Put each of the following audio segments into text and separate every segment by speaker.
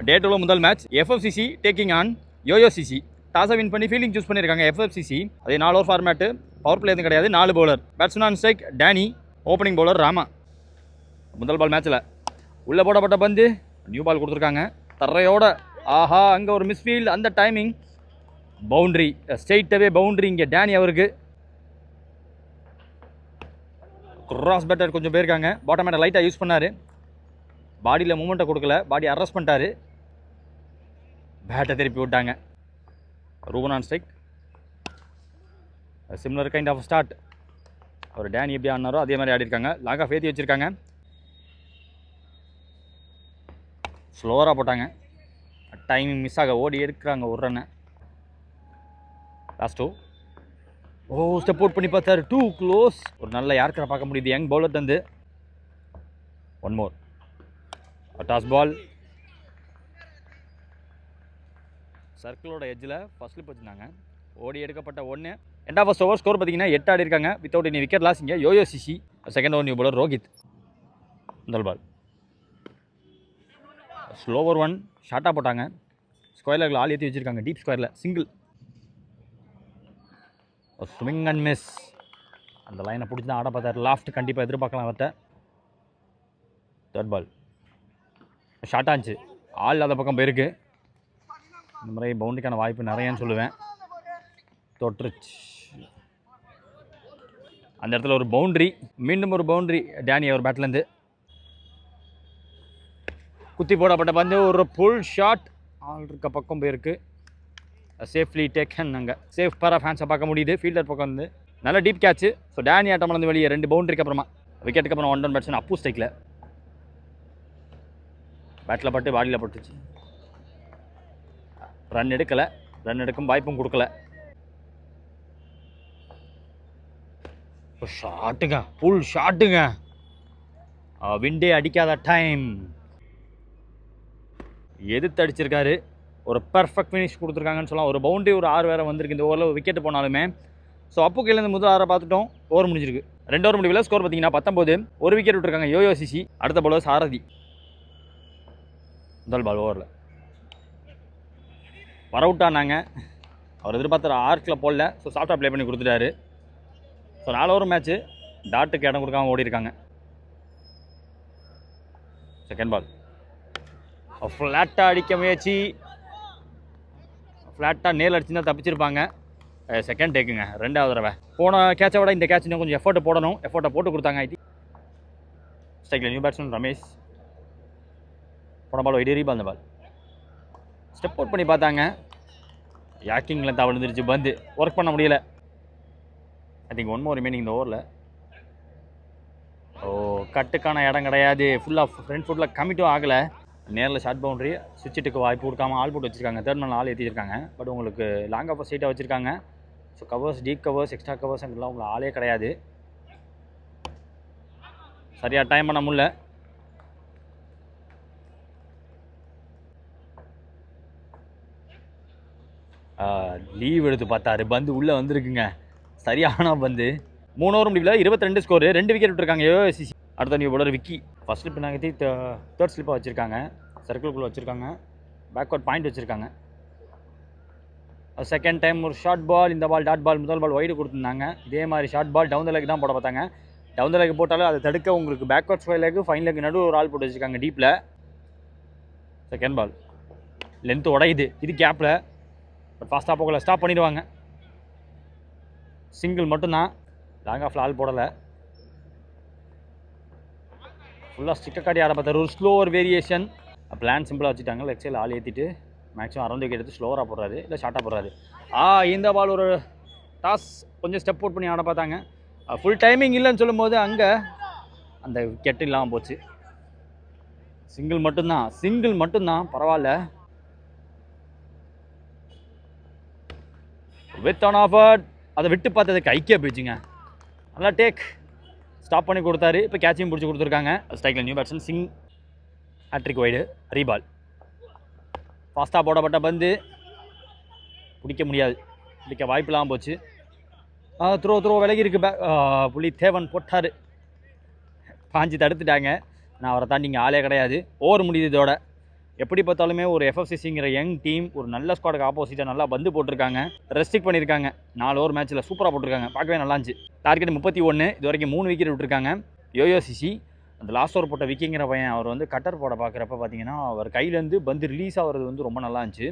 Speaker 1: டே 2 முதல் match எஃப்எஃப்சிசி taking on யோயோசிசி. டாஸை win பண்ணி fielding choose பண்ணியிருக்காங்க எஃப்எஃப்சிசி. அதே 4 ஓவர் ஃபார்மேட்டு, பவர் பிளே எதுவும் கிடையாது. 4 bowler. Batsman on strike Danny, opening bowler Rama. முதல் பால் மேட்ச்சில் உள்ளே போடப்பட்ட பந்து, நியூ பால் கொடுத்துருக்காங்க தரையோட. ஆஹா, அங்கே ஒரு மிஸ்ஃபீல்டு. அந்த டைமிங் பவுண்ட்ரி, ஸ்ட்ரெயிட்டாகவே பவுண்ட்ரி இங்கே டேனி அவருக்கு. கிராஸ் பேட்டர் கொஞ்சம் போயிருக்காங்க. பாட்டம் மேட்டை லைட்டாக யூஸ் பண்ணார். பாடியில் மூமெண்ட்டை கொடுக்கல, பாடி அரெஸ்ட் பண்ணிட்டாரு. பேட்டை திருப்பி விட்டாங்க. Ruben on strike. Similar kind of start. அவர் டேனி எப்படி ஆடினாரோ அதே மாதிரி ஆடிருக்காங்க. லாங் ஆஃப் ஏற்றி வச்சுருக்காங்க. ஸ்லோவராக போட்டாங்க. டைமிங் மிஸ் ஆக ஓடி எடுக்கிறாங்க ஒரு ரன்னை. லாஸ்ட் 2. ஸ்டெப் அவுட் பண்ணி பார்த்தாரு. 2 க்ளோஸ். ஒரு நல்ல யாருக்கிற பார்க்க முடியுது யங் பவுலர் தந்து. 1 மோர். டாஸ் பால். சர்க்கிளோட எட்ஜில் ஃபர்ஸ்ட் ஸ்லிப் வச்சுருந்தாங்க. ஓடி எடுக்கப்பட்ட 1. End of first over score பார்த்தீங்கன்னா 8 ஆடி இருக்காங்க. Without any wicket loss. இங்கே யோயோசிசி. Second over new bowler Rohit. முதல் பால் ஸ்லோவர் 1. ஷார்ட்டாக போட்டாங்க. ஸ்கொயரில் ஆள் ஏற்றி வச்சுருக்காங்க. டீப் ஸ்கொயரில் சிங்கிள். Swing and miss. அந்த லைனை பிடிச்சி தான் ஆட பார்த்தார். லாஃப்ட் கண்டிப்பாக எதிர்பார்க்கலாம் அவர்கிட்ட. தேர்ட் பால் ஷார்ட்டாக இருந்துச்சு. ஆள் இல்லாத பக்கம் போயிருக்கு. இந்த முறை பவுண்டரிக்கான வாய்ப்பு நிறையான்னு சொல்லுவேன். தொற்றுச்சு. அந்த இடத்துல ஒரு பவுண்ட்ரி. மீண்டும் ஒரு பவுண்ட்ரி டேனி அவர் பேட்லேருந்து. குத்தி போடப்பட்ட பந்து ஒரு புல் ஷாட். ஆள் இருக்க பக்கம் போயிருக்கு. Safely taken. அங்கே சேஃப் பாரா ஃபேன்ஸை பார்க்க முடியுது. ஃபீல்டர் பக்கம் வந்து நல்ல டீப் கேட்ச்சு. ஸோ டேனி ஆட்டம் வந்து வெளியே 2 பவுண்டரிக்கு அப்புறமா. விக்கெட்டுக்கு அப்புறம் 1 ரன் பேட்ஸ்மேன் அப்பு ஸ்ட்ரைக்கில். பேட்டில் பட்டு பாடியில் பட்டுச்சு. ரன் எடுக்கலை. ரன் எடுக்கும் வாய்ப்பும் கொடுக்கல. ஷாட்டுங்க, ஃபுல் ஷாட்டுங்க. விண்டே அடிக்காத டைம். எதிர்த்து அடிச்சிருக்காரு. ஒரு பெர்ஃபெக்ட் ஃபினிஷ் கொடுத்துருக்காங்கன்னு சொல்லலாம். ஒரு பவுண்டரி, ஒரு 6 வேறு வந்திருக்கு இந்த ஓவரில். விக்கெட்டு போனாலுமே. ஸோ அப்பு கீழேருந்து முதல் 6 பார்த்துட்டோம். ஓவர் முடிஞ்சிருக்கு. 2 ஓவர் முடிவில் ஸ்கோர் பார்த்தீங்கன்னா 19. ஒரு விக்கெட் விட்டுருக்காங்க யோயோசிசி. அடுத்த பவுலர் சாரதி. முதல் பால் ஓவரில் வர விட்டானாங்க. அவர் எதிர்பார்த்த ஆர்க்கில் போடல. ஸோ சாஃப்டாக ப்ளே பண்ணி கொடுத்துட்டாரு. So 4 over match. டாட்டுக்கு இடம் கொடுக்காம ஓடி இருக்காங்க. செகண்ட் பால் ஃப்ளாட்டாக அடிக்க முயற்சி. ஃப்ளாட்டாக நேல் அடிச்சுன்னா தப்பிச்சிருப்பாங்க. செகண்ட் டேக்குங்க, 2வது தடவை. போன கேட்சை விட இந்த கேட்ச் இன்னும் கொஞ்சம் எஃபர்ட்டை போடணும். எஃபர்ட்டை போட்டு கொடுத்தாங்க. ஸ்ட்ரைக்கில் நியூ பேட்ஸ்மேன் ரமேஷ். போன பால் வைடேரி பால். அந்த பால் ஸ்டெப் அவுட் பண்ணி பார்த்தாங்க. யாக்கிங்கில் தான் விழுந்துருச்சு. பந்து ஒர்க் பண்ண முடியல. ஐ திங்க் 1 மோர் ரிமைனிங் இந்த ஓவரில். கட்டுக்கான இடம் கிடையாது. ஃபுல்லாக ஃப்ரண்ட் ஃபுட்டில் கமிட்டும் ஆகலை. நேரில் ஷார்ட் பவுண்டரி. சுவிட்சுக்கு வாய்ப்பு கொடுக்காம ஆள் போட்டு வச்சுருக்காங்க. தேர்ட் மேன் ஆள் ஏற்றிருக்காங்க. பட் உங்களுக்கு லாங் ஆஃப் ஸ்ட்ரைட்டாக வச்சுருக்காங்க. So covers, deep covers, extra covers எல்லாம் உங்களுக்கு ஆளே கிடையாது. சரியாக டைம் பண்ண முடியல. லீவ் எடுத்து பார்த்தாரு. பந்து உள்ளே வந்திருக்குங்க. சரியான பந்து. 3 ஓவர் முடிவில் 22 ஸ்கோரு. 2 விக்கெட் விட்டுருக்காங்க யோசிசி. அடுத்த new bowler Vicky. First slip நகர்த்தி தேர்ட் ஸ்லிப்பாக வச்சுருக்காங்க. சர்க்கிள்குள்ளே வச்சுருக்காங்க. பேக்வர்ட் பாயிண்ட் வச்சுருக்காங்க. செகண்ட் டைம் ஒரு ஷார்ட் பால். இந்த பால் டாட் பால். முதல் பால் வைடு கொடுத்துருந்தாங்க. இதே மாதிரி short ball down the leg தான் போட பார்த்தாங்க. டவுன் த லெக் போட்டாலும் அதை தடுக்க உங்களுக்கு backward square leg, fine leg நடுவு ஒரு ஆள் போட்டு வச்சுருக்காங்க டீப்பில். செகண்ட் பால் லென்த்து உடையுது. இது கேப்பில். பட் ஃபாஸ்ட்டாக போகல. ஸ்டாப் பண்ணிடுவாங்க. சிங்கிள் மட்டும்தான். லாங் ஆஃபில் ஆள் போடலை. ஃபுல்லாக ஸ்டிக்கை காட்டி ஆட பார்த்தாரு. ஒரு ஸ்லோவர் வேரியேஷன். பிளான் சிம்பிளாக வச்சுட்டாங்க. லெக் சைடில் ஆள் ஏற்றிட்டு மேக்ஸிமம் அரௌண்ட் விக்கெட் எடுத்து ஸ்லோவராக போடுறாரு, இல்லை ஷார்ட்டாக போடுறாரு. இந்த பால் ஒரு டாஸ் கொஞ்சம் ஸ்டெப் அவுட் பண்ணி ஆட பார்த்தாங்க. ஃபுல் டைமிங் இல்லைன்னு சொல்லும்போது அங்கே அந்த விக்கெட்டு இல்லாமல் போச்சு. சிங்கிள் மட்டும்தான். பரவாயில்ல. With on offered. அதை விட்டு பார்த்தது கைக்கே போயிடுச்சுங்க. நல்லா டேக் ஸ்டாப் பண்ணி கொடுத்தாரு. இப்போ கேட்சையும் பிடிச்சி கொடுத்துருக்காங்க. ஸ்ட்ரைக்கில் new batsman Singh. Hattrick wide. Reball. ஃபாஸ்ட்டாக போடப்பட்ட பந்து பிடிக்க முடியாது. பிடிக்க வாய்ப்பு இல்லாமல் போச்சு. த்ரோ விலகி இருக்கு. புலி தேவன் போட்டார். பாஞ்சு தடுத்துட்டாங்க. நான் அவரை தாண்டி இங்கே ஆளே கிடையாது. ஓவர் முடியுது இதோட. எப்படி பார்த்தாலுமே ஒரு எஃப்எஃப்சிசிங்கிற யங் டீம் ஒரு நல்ல ஸ்குவாடுக்கு ஆப்போசிட்டாக நல்லா பந்து போட்டிருக்காங்க, ரெஸ்ட்ரிக்ட் பண்ணியிருக்காங்க. 4 ஓவர் மேட்ச்சில் சூப்பராக போட்டிருக்காங்க, பார்க்கவே நல்லா இருந்துச்சு. டார்கெட் 31, இது வரைக்கும் 3 விக்கெட் விட்டுருக்காங்க. யோயோசிசி அந்த லாஸ்ட் ஓவர் போட்ட விக்கிங்கிற பையன் அவர் வந்து கட்டர் போட பார்க்குறப்ப பார்த்தீங்கன்னா அவர் கையிலேருந்து பந்து ரிலீஸ் ஆகிறது வந்து ரொம்ப நல்லா இருந்துச்சு.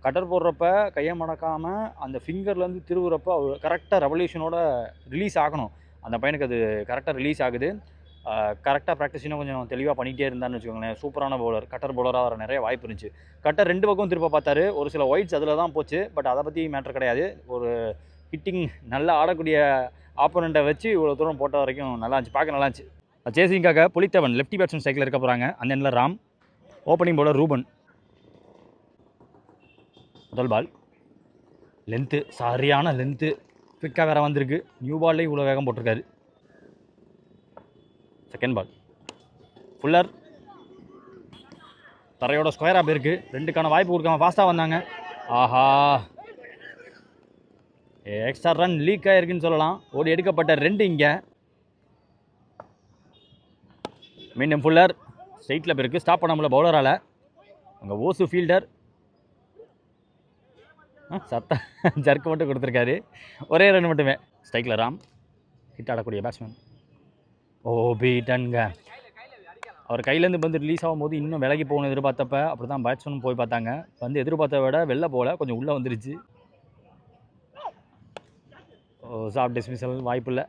Speaker 1: கட்டர் போடுறப்ப கையை மடக்காமல் அந்த ஃபிங்கர்லேருந்து திருவுறப்போ அவர் கரெக்டாக ரெவல்யூஷனோட ரிலீஸ் ஆகணும். அந்த பையனுக்கு அது கரெக்டாக ரிலீஸ் ஆகுது. கரெக்டாக ப்ராக்டிஸ் இன்னும் கொஞ்சம் தெளிவாக பண்ணிகிட்டே இருந்தான்னு வச்சுக்கோங்களேன். சூப்பரான பவுலர், கட்டர் பவுலராக வர நிறைய வாய்ப்பு இருந்துச்சு. கட்டர் 2 பக்கம் திருப்ப பார்த்தாரு, ஒரு சில ஒயிட்ஸ் அதில் தான் போச்சு. பட் அதை பற்றி மேட்டர் கிடையாது. ஒரு ஹிட்டிங் நல்லா ஆடக்கூடிய ஆப்போனண்ட்டை வச்சு இவ்வளோ தூரம் போட்ட வரைக்கும் நல்லா இருந்துச்சு, பார்க்க நல்லா இருந்துச்சு. சேசிங்காக புலித்தேவன் லெஃப்டி பேட்ஸ்மேன் ஸ்ட்ரைக்கில் இருக்க போகிறாங்க. அந்த எண்ணில் ராம், ஓப்பனிங் பவுலர் ரூபன். முதல் பால் லென்த்து, சரியான லென்த்து, குவிக்காக வேறு வந்திருக்கு. நியூ பால்லே இவ்வளோ வேகம் போட்டிருக்காரு. செகண்ட் பால் ஃபுல்லர் தரையோட ஸ்கொயராக போயிருக்கு. 2க்கான வாய்ப்பு கொடுக்காம ஃபாஸ்ட்டாக வந்தாங்க. ஆஹா, எக்ஸ்ட்ரா ரன் லீக் ஆகிருக்குன்னு சொல்லலாம். ஓடி எடுக்கப்பட்ட 2 இங்கே. மீண்டும் ஃபுல்லர் ஸ்ட்ரைட்டில் போயிருக்கு, ஸ்டாப் பண்ண முடியல பவுலரால். அங்கே ஓசு ஃபீல்டர் ஜர்க்கு மட்டும் கொடுத்துருக்காரு. ஒரே ரன் மட்டுமே. ஸ்ட்ரைக்கில் ராம், ஹிட் ஆடக்கூடிய பேட்ஸ்மேன். பீட்டன்ங்க. அவர் கையிலேருந்து பந்து ரிலீஸ் ஆகும்போது இன்னும் விலகி போகணும் எதிர்பார்த்தப்ப. அப்படி தான் பேட்ஸ்மேன் போய் பார்த்தாங்க. வந்து எதிர்பார்த்த விட வெளில போகல, கொஞ்சம் உள்ளே வந்துருச்சு. சாஃப்ட் டிஸ்மிசல், வாய்ப்பு இல்லை.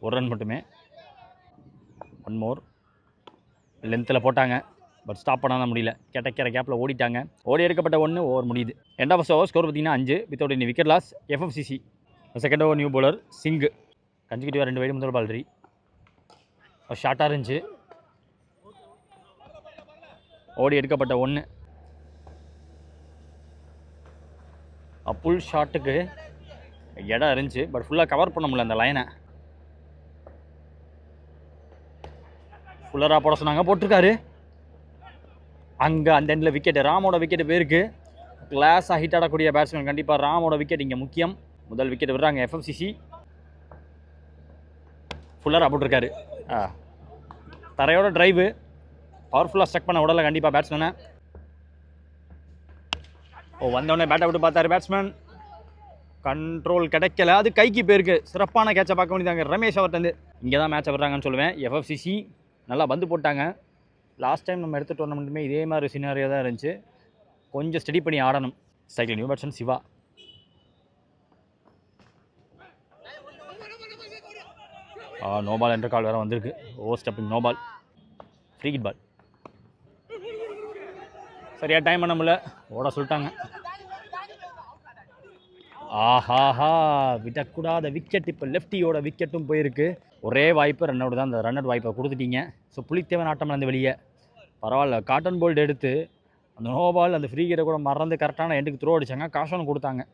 Speaker 1: ஒரு ரன் மட்டுமே. 1 மோர். லென்த்தில் போட்டாங்க, பட் ஸ்டாப் பண்ணாதான் முடியல. கிடைக்கிற கேப்பில் ஓடிட்டாங்க. ஓடி எடுக்கப்பட்ட 1 ஓவர் முடியுது. எண்ட் ஆஃப் ஓவர் ஸ்கோர் பார்த்தீங்கன்னா 5 without any wicket loss. FFCC second over new bowler Singh. கன்சிக்யூட்டிவாக 2 வைடு முதல் பால் ரீ. ஷார்ட்டாக இருந்துச்சு. ஓடி எடுக்கப்பட்ட 1. புல் ஷாட்டுக்கு இடம் இருந்துச்சு, பட் ஃபுல்லாக கவர் பண்ண முடியல அந்த லைனை. ஃபுல்லராக போட சொன்னாங்க, போட்டிருக்காரு. அங்கே அந்த எண்டில் விக்கெட்டு, ராமோட விக்கெட்டு போயிருக்கு. கிளாஸாக ஹிட் ஆடக்கூடிய பேட்ஸ்மேன் கண்டிப்பாக ராமோட விக்கெட் இங்கே முக்கியம். முதல் விக்கெட் விடுறாங்க எஃப்எஃப்சிசி. ஃபுல்லராக போட்டிருக்காரு. தரையோட டிரைவு பவர்ஃபுல்லாக ஸ்ட்ரக் பண்ண உடலை கண்டிப்பாக பேட்ஸ்மேனை. வந்தோடனே பேட்டை விட்டு பார்த்தாரு பேட்ஸ்மேன். கண்ட்ரோல் கிடைக்கல, அது கைக்கு போயிருக்கு. சிறப்பான கேட்சை பார்க்க முடியுதாங்க ரமேஷ் அவர்கிட்ட. இங்கே தான் மேட்சை விடுறாங்கன்னு சொல்லுவேன். எஃப்எஃப்சிசி நல்லா பந்து போட்டாங்க. லாஸ்ட் டைம் நம்ம எடுத்த டோர்னமெண்ட்டுமே இதே மாதிரி சினாரியோ தான் இருந்துச்சு. கொஞ்சம் ஸ்டடி பண்ணி ஆடணும். ஸ்ட்ரைக்கில் new batsman Siva. No ball என்ற கால் வேறு வந்திருக்கு. Over stepping no ball. Free hit ball. சரியாக டைம் பண்ண முடியல, ஓட சொல்லிட்டாங்க. ஆஹாஹா, விடக்கூடாத விக்கெட். இப்போ லெஃப்டியோட விக்கெட்டும் போயிருக்கு. ஒரே வாய்ப்பு, ரன் அவுட் தான். அந்த ரன் அவுட் வாய்ப்பை கொடுத்துட்டீங்க. ஸோ புலித்தேவன் ஆட்டம் அந்த வெளியே பரவாயில்ல. காட்டன் போல்ட் எடுத்து அந்த நோ பால் அந்த ஃப்ரீ ஹிட்டை கூட மறந்து கரெக்டான எண்டுக்கு த்ரோ அடித்தாங்க. காஷனும் கொடுத்தாங்க.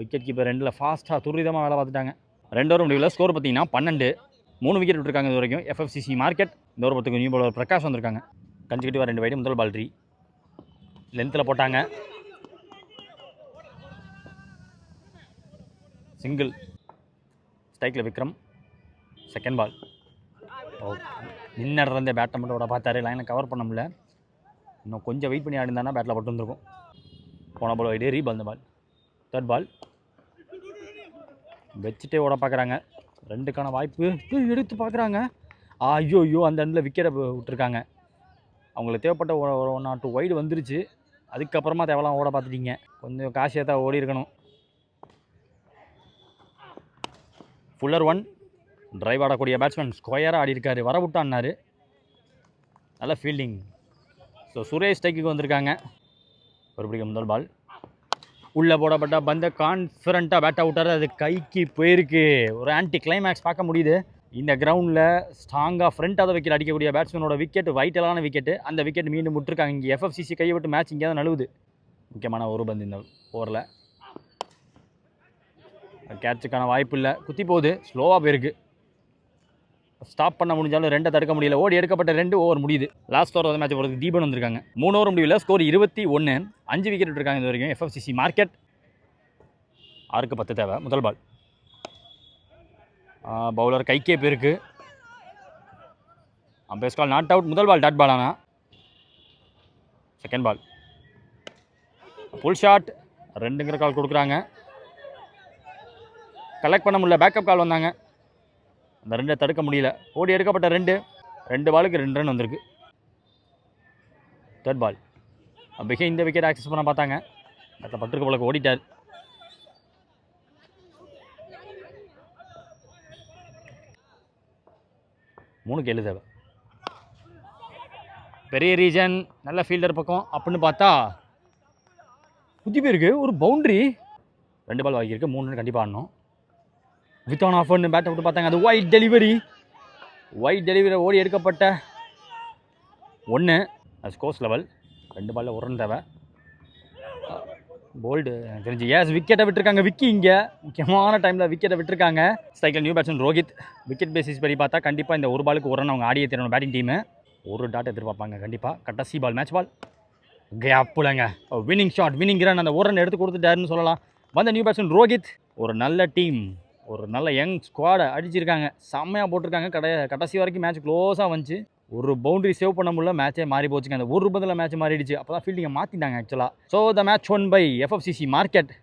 Speaker 1: விக்கெட் கீப்பர் 2ல் ஃபாஸ்ட்டாக துரிதமாக வேலை பார்த்துட்டாங்க. 2 ஓவர் முடிவில் ஸ்கோர் பார்த்தீங்கன்னா 12. 3 விக்கெட் விட்டுருக்காங்க இது வரைக்கும் எஃப்எஃப்சிசி மார்க்கெட். இந்த ஓவர் 10 நியூ பவுலர் பிரகாஷ் வந்திருக்காங்க. கன்சிக்யூட்டிவாக 2 வைடு முதல் பால் ரீ. லென்த்தில் போட்டாங்க. சிங்கிள். ஸ்ட்ரைக்கில் விக்ரம். Second ball. நின்னர் இருந்த பேட்டை மட்டும் விட பார்த்தாரு, லைனை கவர் பண்ண முடியல. இன்னும் கொஞ்சம் வெயிட் பண்ணி ஆடிந்தானா பேட்டில் பட்டு வந்துருக்கும். போன பால் வைடு, ரீபால் இந்த பால். தேர்ட் பால் வச்சுட்டே ஓட பார்க்குறாங்க. 2க்கான வாய்ப்பு எடுத்து பார்க்குறாங்க. ஐயோ, அந்த எண்டில் விக்கெட்டை விட்டுருக்காங்க. அவங்களுக்கு தேவைப்பட்ட 1 or 2 வைடு வந்துருச்சு. அதுக்கப்புறமா தேவலாம் ஓட பார்த்துட்டீங்க. கொஞ்சம் காசியாக தான் ஓடி இருக்கணும். ஃபுல்லர் 1. டிரைவ் ஆடக்கூடிய பேட்ஸ்மேன் ஸ்கொயராக ஆடி இருக்காரு. வர விட்டான்னாரு. நல்ல ஃபீல்டிங். ஸோ சுரேஷ் ஸ்ட்ரைக்குக்கு வந்திருக்காங்க. ஒரு பிடிக்க முதல் பால். உள்ளே போடப்பட்ட பந்த கான்ஃபிடண்ட்டாக பேட் அவுட்டார். அது கைக்கு போயிருக்கு. ஒரு ஆன்டி கிளைமேக்ஸ் பார்க்க முடியுது. இந்த கிரவுண்டில் ஸ்ட்ராங்காக ஃப்ரண்ட்டாக தான் விக்கெட் அடிக்கக்கூடிய பேட்ஸ்மேனோட விக்கெட், வைட்டலான விக்கெட்டு. அந்த விக்கெட் மீண்டும் விட்டுருக்காங்க. இங்கே எஃப்எஃப்சிசி கையை விட்டு மேட்ச் இங்கே தான் நழுவுது. முக்கியமான ஒரு பந்து இந்த ஓவரில். கேட்சுக்கான வாய்ப்பு இல்லை. குத்தி போகுது, ஸ்லோவாக போயிருக்கு. ஸ்டாப் பண்ண முடிஞ்சாலும் 2 தடுக்க முடியல. ஓடி எடுக்கப்பட்ட 2 ஓவர் முடியுது. லாஸ்ட் ஓவர் மேட்ச் போகிறதுக்கு தீபன் வந்திருக்காங்க. 3 ஓவர் முடிவில் ஸ்கோர் 21. 5 விக்கெட் விட்டுருக்காங்க இது வரைக்கும் எஃப்எஃப்சிசி மார்க்கெட். 6க்கு 10 தேவை. முதல் பால். பவுலர் கைக்கே போயிருக்கு. அம்பேஸ் கால் நாட் அவுட். முதல் பால் டாட் பால். ஆனால் செகண்ட் பால் ஃபுல் ஷாட். 2ங்கிற கால் கொடுக்குறாங்க. கலெக்ட் பண்ண முடியல. பேக்கப் கால் வந்தாங்க. அந்த 2 தடுக்க முடியல. ஓடி எடுக்கப்பட்ட 2 பாலுக்கு 2 ரன் வந்திருக்கு. தேர்ட் பால் பிகே இந்த விக்கெட் ஆக்சஸ் பண்ண பார்த்தாங்க. அதில் பட்டிருக்க போல ஓடிட்டார். மூணு கேளு தேவை. பெரிய ரீஜன் நல்ல ஃபீல்டர் பக்கம் அப்படின்னு பார்த்தா புத்தி பேருக்கு ஒரு பவுண்ட்ரி. 2 பால் வாங்கியிருக்கு. 3 ரன் கண்டிப்பாக ஆடணும். வித் ஆன் ஆஃப் ஒன்று பேட்டை விட்டு பார்த்தாங்க. அது ஒயிட் டெலிவரி ஓடி எடுக்கப்பட்ட 1. அது ஸ்கோர்ஸ் லெவல். 2 பாலில் 1 ரன் தேவை. போல்டு எனக்கு தெரிஞ்சு விக்கெட்டை விட்டுருக்காங்க. விக்கி இங்கே முக்கியமான டைமில் விக்கெட்டை விட்டுருக்காங்க. ஸ்ட்ரைக்கில் new batsman Rohit. Wicket basis படி பார்த்தா கண்டிப்பாக இந்த 1 பாலுக்கு 1 ரன் அவங்க ஆடியே தரணும். பேட்டிங் டீமு ஒரு டாட் எதிர்பார்ப்பாங்க கண்டிப்பாக. கடைசி பால் மேட்ச் பால் கேப்புலங்க. Winning shot, winning run. அந்த 1 ரன் எடுத்து கொடுத்துட்டாருன்னு சொல்லலாம். வந்த நியூ பேட்ஸ்மேன் ரோஹித். ஒரு நல்ல டீம், ஒரு நல்ல யங் ஸ்குவாடை அடிச்சிருக்காங்க. செம்மையாக போட்டிருக்காங்க. கடைசி வரைக்கும் மேட்ச் க்ளோஸாக வந்துச்சு. ஒரு பவுண்டரி சேவ் பண்ண முடியல. மேட்சே மாறி போச்சுங்க. அந்த ஒரு பதில் மேட்ச் மாறிடுச்சு. அப்போ தான் ஃபீல்டிங்கை மாற்றிட்டாங்க ஆக்சுவலாக. So the match one by FFCC market.